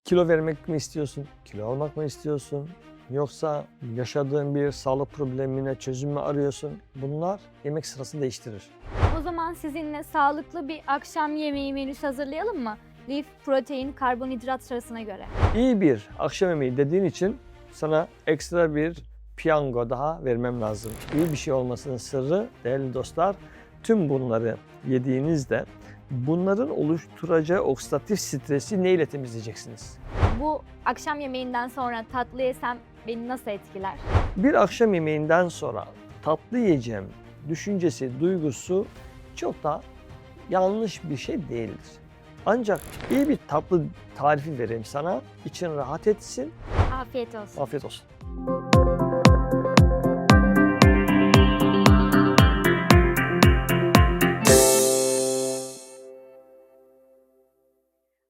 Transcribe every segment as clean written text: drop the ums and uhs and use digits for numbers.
Kilo vermek mi istiyorsun? Kilo almak mı istiyorsun? Yoksa yaşadığın bir sağlık problemine çözüm mü arıyorsun? Bunlar yemek sırası değiştirir. O zaman sizinle sağlıklı bir akşam yemeği menüsü hazırlayalım mı? Lif, protein, karbonhidrat sırasına göre. İyi bir akşam yemeği dediğin için sana ekstra bir piyango daha vermem lazım. İyi bir şey olmasının sırrı değerli dostlar, tüm bunları yediğinizde bunların oluşturacağı oksidatif stresi neyle temizleyeceksiniz? Bu akşam yemeğinden sonra tatlı yesem beni nasıl etkiler? Bir akşam yemeğinden sonra tatlı yiyeceğim düşüncesi, duygusu çok da yanlış bir şey değildir. Ancak iyi bir tatlı tarifi vereyim sana, için rahat etsin, Afiyet olsun. afiyet olsun.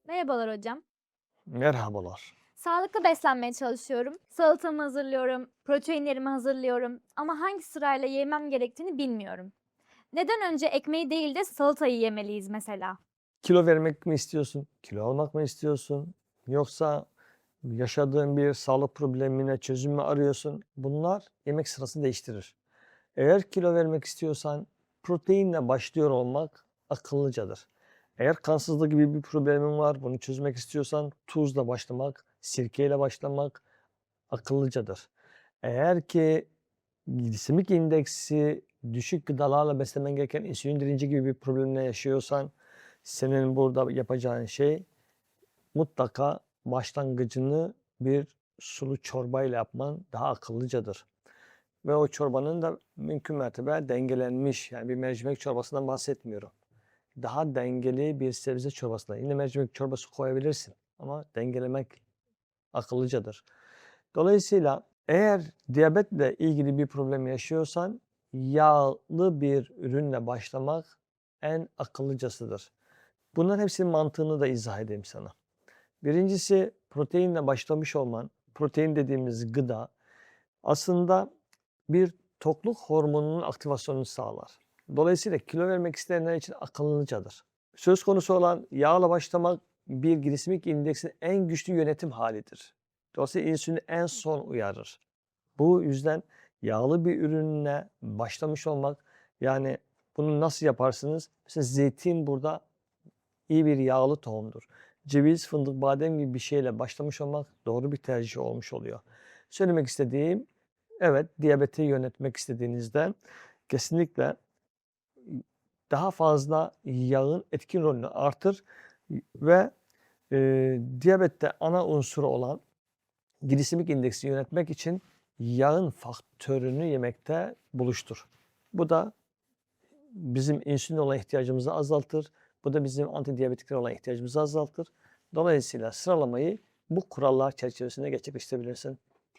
Merhabalar hocam. Merhabalar. Sağlıklı beslenmeye çalışıyorum. Salatamı hazırlıyorum, proteinlerimi hazırlıyorum ama hangi sırayla yemem gerektiğini bilmiyorum. Neden önce ekmeği değil de salatayı yemeliyiz mesela? Kilo vermek mi istiyorsun? Kilo almak mı istiyorsun? Yoksa yaşadığın bir sağlık problemine çözüm mü arıyorsun? Bunlar yemek sırası değiştirir. Eğer kilo vermek istiyorsan proteinle başlıyor olmak akıllıcadır. Eğer kansızlık gibi bir problemin var, bunu çözmek istiyorsan tuzla başlamak, sirkeyle başlamak akıllıcadır. Eğer ki glisemik indeksi düşük gıdalarla beslemen gereken insülin direnci gibi bir problemle yaşıyorsan senin burada yapacağın şey mutlaka başlangıcını bir sulu çorbayla yapman daha akıllıcadır. Ve o çorbanın da mümkün mertebe dengelenmiş, yani bir mercimek çorbasından bahsetmiyorum. Daha dengeli bir sebze çorbasından. Yine mercimek çorbası koyabilirsin ama dengelemek akıllıcadır. Dolayısıyla eğer diyabetle ilgili bir problem yaşıyorsan yağlı bir ürünle başlamak en akıllıcasıdır. Bunların hepsinin mantığını da izah edeyim sana. Birincisi proteinle başlamış olman. Protein dediğimiz gıda aslında bir tokluk hormonunun aktivasyonunu sağlar. Dolayısıyla kilo vermek isteyenler için akıllıcadır. Söz konusu olan yağla başlamak bir glisemik indeksin en güçlü yönetim halidir. Dolayısıyla insülini en son uyarır. Bu yüzden yağlı bir ürünle başlamış olmak, yani bunu nasıl yaparsınız? Mesela zeytin burada iyi bir yağlı tohumdur. Ceviz, fındık, badem gibi bir şeyle başlamış olmak doğru bir tercih olmuş oluyor. Söylemek istediğim, evet, diyabeti yönetmek istediğinizde kesinlikle daha fazla yağın etkin rolünü artır ve diyabette ana unsuru olan glisemik indeksi yönetmek için yağın faktörünü yemekte buluştur. Bu da bizim insülin olan ihtiyacımızı azaltır. Bu da bizim antidiyabetikler olan ihtiyacımızı azaltır. Dolayısıyla sıralamayı bu kurallar çerçevesinde gerçekleştirebilirsin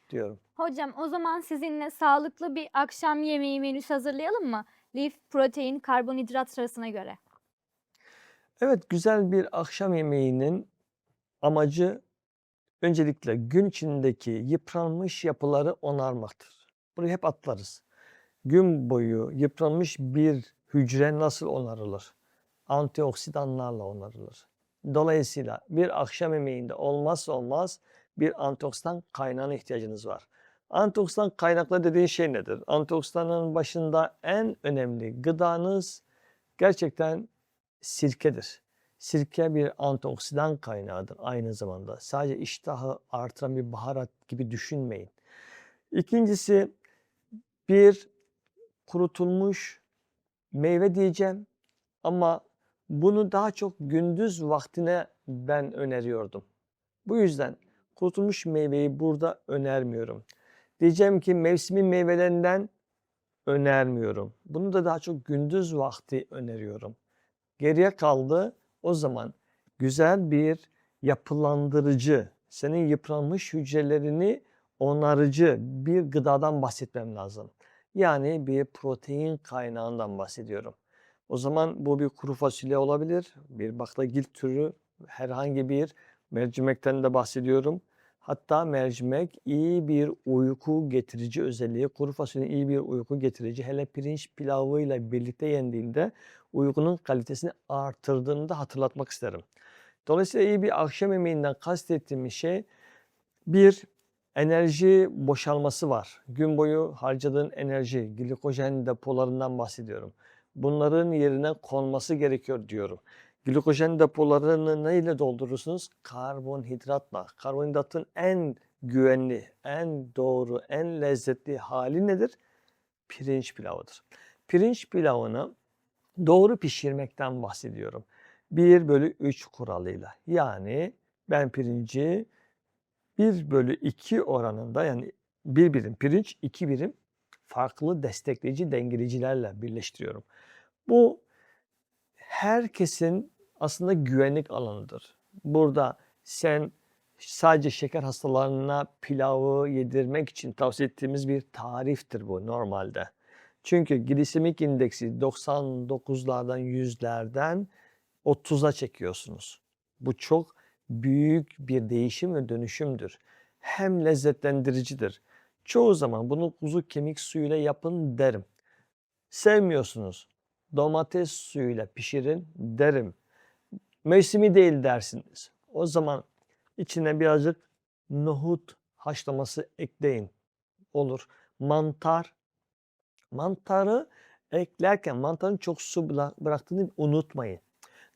diyorum. Hocam o zaman sizinle sağlıklı bir akşam yemeği menüsü hazırlayalım mı? Lif, protein, karbonhidrat sırasına göre. Evet, güzel bir akşam yemeğinin amacı öncelikle gün içindeki yıpranmış yapıları onarmaktır. Bunu hep atlarız. Gün boyu yıpranmış bir hücre nasıl onarılır? Antioksidanlarla onarılır. Dolayısıyla bir akşam yemeğinde olmazsa olmaz bir antioksidan kaynağına ihtiyacınız var. Antioksidan kaynakları dediğin şey nedir? Antioksidanın başında en önemli gıdanız gerçekten sirkedir. Sirke bir antioksidan kaynağıdır aynı zamanda. Sadece iştahı artıran bir baharat gibi düşünmeyin. İkincisi, bir kurutulmuş meyve diyeceğim ama bunu daha çok gündüz vaktine ben öneriyordum. Bu yüzden kurutulmuş meyveyi burada önermiyorum. Diyeceğim ki mevsimin meyvelerinden önermiyorum. Bunu da daha çok gündüz vakti öneriyorum. Geriye kaldı o zaman güzel bir yapılandırıcı, senin yıpranmış hücrelerini onarıcı bir gıdadan bahsetmem lazım. Yani bir protein kaynağından bahsediyorum. O zaman bu bir kuru fasulye olabilir, bir baklagil türü, herhangi bir mercimekten de bahsediyorum. Hatta mercimek iyi bir uyku getirici özelliği, kuru fasulye iyi bir uyku getirici. Hele pirinç pilavıyla birlikte yendiğinde uykunun kalitesini artırdığını da hatırlatmak isterim. Dolayısıyla iyi bir akşam yemeğinden kastettiğimiz şey bir enerji boşalması var. Gün boyu harcadığın enerji, glikojen depolarından bahsediyorum. Bunların yerine konması gerekiyor diyorum. Glikojen depolarını neyle doldurursunuz? Karbonhidratla. Karbonhidratın en güvenli, en doğru, en lezzetli hali nedir? Pirinç pilavıdır. Pirinç pilavını doğru pişirmekten bahsediyorum. 1/3 kuralıyla. Yani ben pirinci 1/2 oranında, yani 1 birim pirinç, 2 birim farklı destekleyici dengeleyicilerle birleştiriyorum. Bu herkesin aslında güvenlik alanıdır. Burada sen sadece şeker hastalarına pilavı yedirmek için tavsiye ettiğimiz bir tariftir bu normalde. Çünkü glisemik indeksi 99'lardan 100'lerden 30'a çekiyorsunuz. Bu çok büyük bir değişim ve dönüşümdür. Hem lezzetlendiricidir. Çoğu zaman bunu kuzu kemik suyuyla yapın derim. Sevmiyorsunuz. Domates suyuyla pişirin derim. Mevsimi değil dersiniz. O zaman içine birazcık nohut haşlaması ekleyin. Olur. Mantarı eklerken mantarın çok su bıraktığını unutmayın.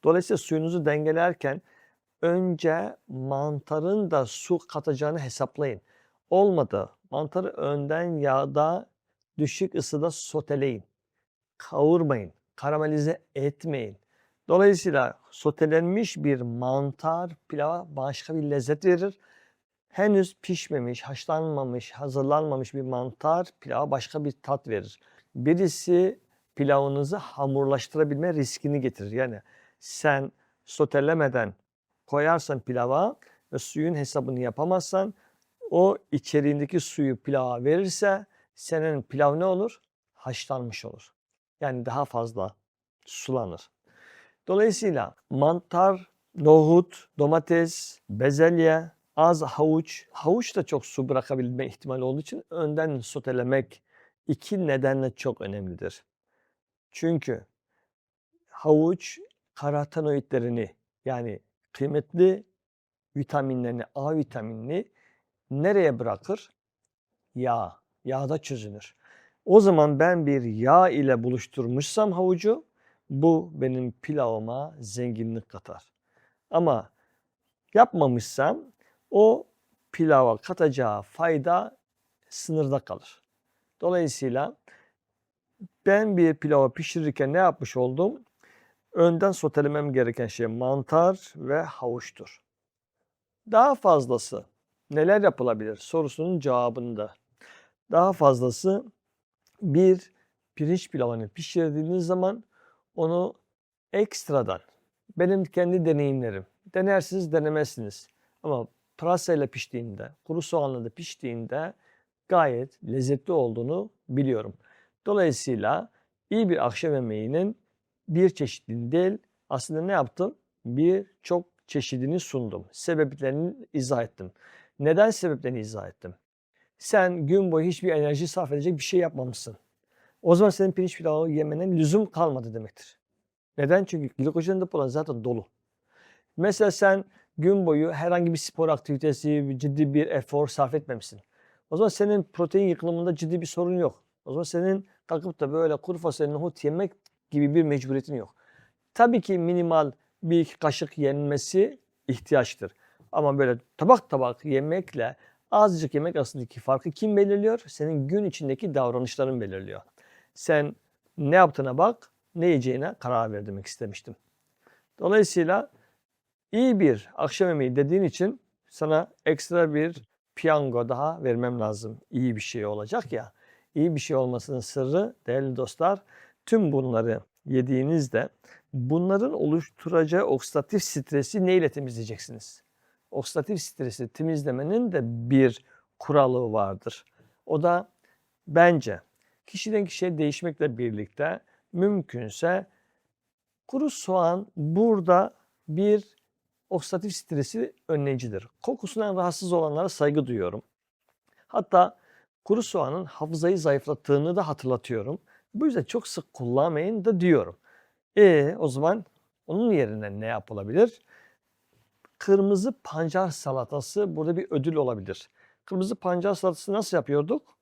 Dolayısıyla suyunuzu dengelerken önce mantarın da su katacağını hesaplayın. Olmadı. Mantarı önden yağda düşük ısıda soteleyin. Kavurmayın. Karamelize etmeyin. Dolayısıyla sotelenmiş bir mantar pilava başka bir lezzet verir. Henüz pişmemiş, haşlanmamış, hazırlanmamış bir mantar pilava başka bir tat verir. Birisi pilavınızı hamurlaştırabilme riskini getirir. Yani sen sotelemeden koyarsan pilava ve suyun hesabını yapamazsan, o içeriğindeki suyu pilava verirse senin pilav ne olur? Haşlanmış olur. Yani daha fazla sulanır. Dolayısıyla mantar, nohut, domates, bezelye, az havuç. Havuç da çok su bırakabilme ihtimali olduğu için önden sotelemek iki nedenle çok önemlidir. Çünkü havuç karotenoidlerini, yani kıymetli vitaminlerini, A vitaminini nereye bırakır? Yağ. Yağda çözünür. O zaman ben bir yağ ile buluşturmuşsam havucu, bu benim pilavıma zenginlik katar. Ama yapmamışsam o pilava katacağı fayda sınırda kalır. Dolayısıyla ben bir pilavı pişirirken ne yapmış oldum? Önden sotelemem gereken şey mantar ve havuçtur. Daha fazlası neler yapılabilir sorusunun cevabında. Daha fazlası, bir pirinç pilavını pişirdiğiniz zaman onu ekstradan, benim kendi deneyimlerim, denersiniz denemezsiniz ama pırasayla piştiğinde, kuru soğanla da piştiğinde gayet lezzetli olduğunu biliyorum. Dolayısıyla iyi bir akşam yemeğinin bir çeşidini değil, aslında ne yaptım? Birçok çeşidini sundum. Sebeplerini izah ettim. Neden sebeplerini izah ettim? Sen gün boyu hiçbir enerji sarf edecek bir şey yapmamışsın. O zaman senin pirinç pilavı yemene lüzum kalmadı demektir. Neden? Çünkü glikojen depoların zaten dolu. Mesela sen gün boyu herhangi bir spor aktivitesi, ciddi bir efor sarf etmemişsin. O zaman senin protein yıkılımında ciddi bir sorun yok. O zaman senin kalkıp da böyle kuru fasulye, nohut yemek gibi bir mecburiyetin yok. Tabii ki minimal bir iki kaşık yenmesi ihtiyaçtır. Ama böyle tabak tabak yemekle azıcık yemek arasındaki farkı kim belirliyor? Senin gün içindeki davranışların belirliyor. Sen ne yaptığına bak, ne yiyeceğine karar ver demek istemiştim. Dolayısıyla iyi bir akşam yemeği dediğin için sana ekstra bir piyango daha vermem lazım. İyi bir şey olacak ya. İyi bir şey olmasının sırrı değerli dostlar, tüm bunları yediğinizde bunların oluşturacağı oksidatif stresi neyle temizleyeceksiniz? Oksidatif stresi temizlemenin de bir kuralı vardır. O da bence kişiden kişiye değişmekle birlikte mümkünse kuru soğan burada bir oksidatif stresi önleyicidir. Kokusundan rahatsız olanlara saygı duyuyorum. Hatta kuru soğanın hafızayı zayıflattığını da hatırlatıyorum. Bu yüzden çok sık kullanmayın da diyorum. O zaman onun yerine ne yapılabilir? kırmızı pancar salatası burada bir ödül olabilir. Kırmızı pancar salatası nasıl yapıyorduk?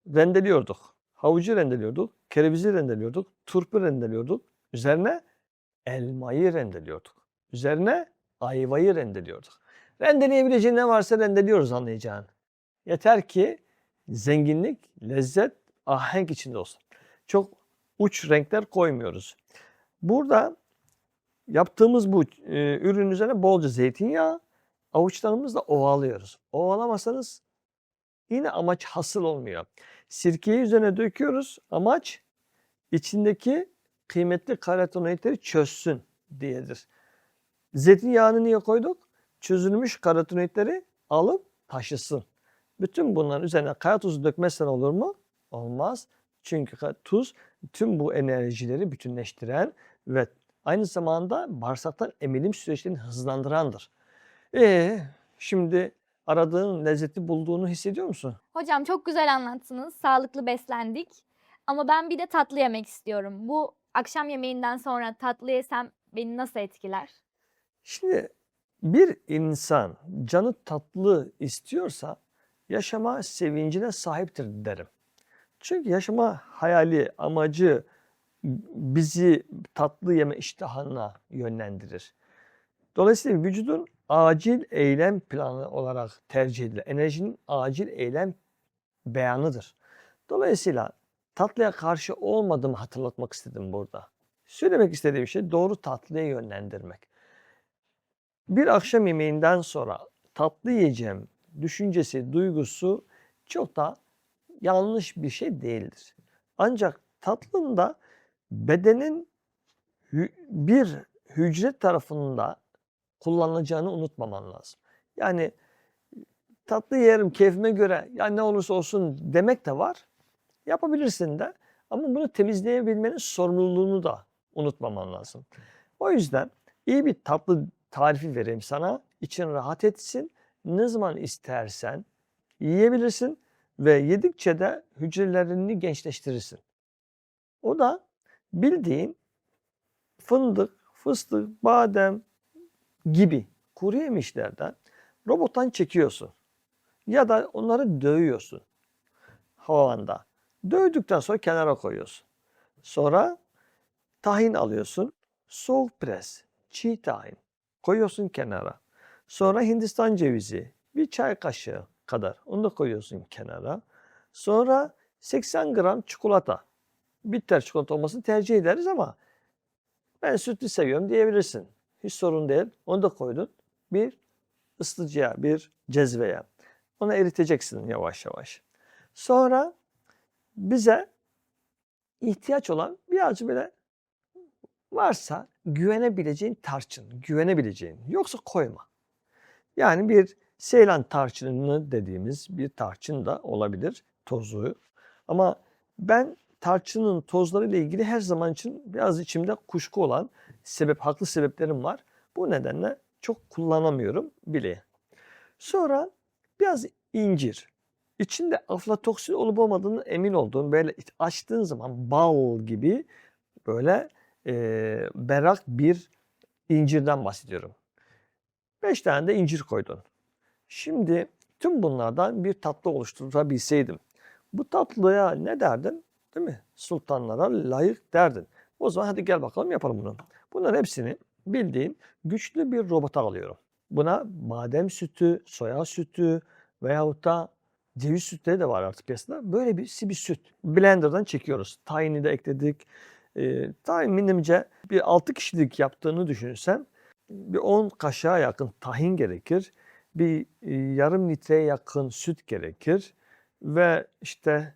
Rendeliyorduk. Havucu rendeliyorduk, kerevizi rendeliyorduk, turpu rendeliyorduk. Üzerine elmayı rendeliyorduk. Üzerine ayvayı rendeliyorduk. Rendeleyebileceğin ne varsa rendeliyoruz anlayacağın. Yeter ki zenginlik, lezzet, ahenk içinde olsun. Çok uç renkler koymuyoruz. Burada yaptığımız bu ürün üzerine bolca zeytinyağı, avuçlarımızla ovalıyoruz. Ovalamasanız yine amaç hasıl olmuyor. Sirkeyi üzerine döküyoruz. Amaç içindeki kıymetli karotenoidleri çözsün diyedir. Zeytinyağını niye koyduk? Çözülmüş karotenoidleri alıp taşısın. Bütün bunların üzerine kaya tuzu dökmezsen olur mu? Olmaz. Çünkü tuz tüm bu enerjileri bütünleştiren ve aynı zamanda bağırsaktan emilim süreçlerini hızlandırandır. Şimdi aradığın lezzeti bulduğunu hissediyor musun? Hocam çok güzel anlattınız. Sağlıklı beslendik. Ama ben bir de tatlı yemek istiyorum. Bu akşam yemeğinden sonra tatlı yesem beni nasıl etkiler? Şimdi bir insan canı tatlı istiyorsa yaşama sevincine sahiptir derim. Çünkü yaşama hayali, amacı bizi tatlı yeme iştahına yönlendirir. Dolayısıyla vücudun acil eylem planı olarak tercih edilen enerjinin acil eylem beyanıdır. Dolayısıyla tatlıya karşı olmadığımı hatırlatmak istedim burada. Söylemek istediğim şey doğru tatlıya yönlendirmek. Bir akşam yemeğinden sonra tatlı yiyeceğim düşüncesi, duygusu çok da yanlış bir şey değildir. Ancak tatlının da bedenin bir hücre tarafında kullanılacağını unutmaman lazım. Yani tatlı yerim keyfime göre ya ne olursa olsun demek de var. Yapabilirsin de ama bunu temizleyebilmenin sorumluluğunu da unutmaman lazım. O yüzden iyi bir tatlı tarifi vereyim sana. İçin rahat etsin. Ne zaman istersen yiyebilirsin ve yedikçe de hücrelerini gençleştirirsin. O da bildiğin fındık, fıstık, badem gibi kuru yemişlerden robottan çekiyorsun. Ya da onları dövüyorsun havanda. Dövdükten sonra kenara koyuyorsun. Sonra tahin alıyorsun. Soğuk pres, çiğ tahin koyuyorsun kenara. Sonra Hindistan cevizi, bir çay kaşığı kadar onu da koyuyorsun kenara. Sonra 80 gram çikolata. Bitter çikolata olmasını tercih ederiz ama ben sütlü seviyorum diyebilirsin. Hiç sorun değil. Onu da koydun. Bir ısıtıcıya, bir cezveye. Onu eriteceksin yavaş yavaş. Sonra bize ihtiyaç olan birazcık böyle varsa güvenebileceğin tarçın, güvenebileceğin. Yoksa koyma. Yani bir Seylan tarçını dediğimiz bir tarçın da olabilir tozu. Ama ben tarçının tozlarıyla ilgili her zaman için biraz içimde kuşku olan haklı sebeplerim var. Bu nedenle çok kullanamıyorum bile. Sonra biraz incir. İçinde aflatoksin olup olmadığını emin olduğum böyle açtığın zaman bal gibi böyle berrak bir incirden bahsediyorum. 5 tane de incir koydun. Şimdi tüm bunlardan bir tatlı oluşturabilseydim. Bu tatlıya ne derdin? Değil mi? Sultanlara layık derdin. O zaman hadi gel bakalım yapalım bunu. Bunların hepsini bildiğin güçlü bir robota alıyorum. Buna badem sütü, soya sütü veyahut da ceviz sütleri de var artık piyasada. Böyle bir süt. Blender'dan çekiyoruz. Tahini de ekledik. Tahminimce bir 6 kişilik yaptığını düşünürsen bir 10 kaşığa yakın tahin gerekir. Bir yarım litreye yakın süt gerekir. Ve işte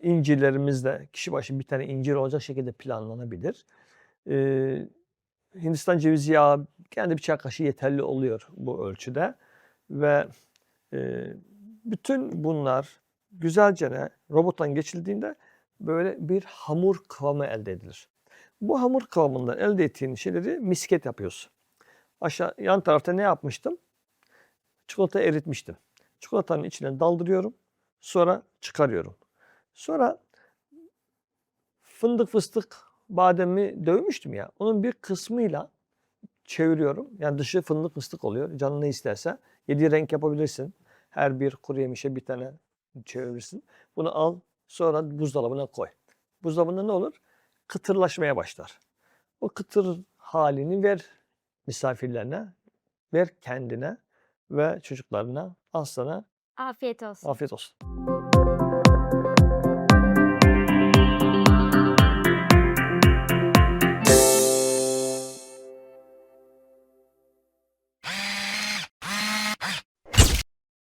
incirlerimiz de kişi başı bir tane incir olacak şekilde planlanabilir. Hindistan cevizi yağı kendi bir çay kaşığı yeterli oluyor bu ölçüde. Ve bütün bunlar güzelce robottan geçildiğinde böyle bir hamur kıvamı elde edilir. Bu hamur kıvamından elde ettiğin şeyleri misket yapıyorsun. Yan tarafta ne yapmıştım? Çikolata eritmiştim. Çikolatanın içine daldırıyorum. Sonra çıkarıyorum. Sonra fındık, fıstık, bademi dövmüştüm ya. Onun bir kısmıyla çeviriyorum. Yani dışı fındık fıstık oluyor. Canın ne isterse. 7 renk yapabilirsin. Her bir kuru yemişe bir tane çevirirsin. Bunu al, sonra buzdolabına koy. Buzdolabında ne olur? Kıtırlaşmaya başlar. O kıtır halini ver misafirlerine, ver kendine ve çocuklarına. Al sana, Afiyet olsun. afiyet olsun.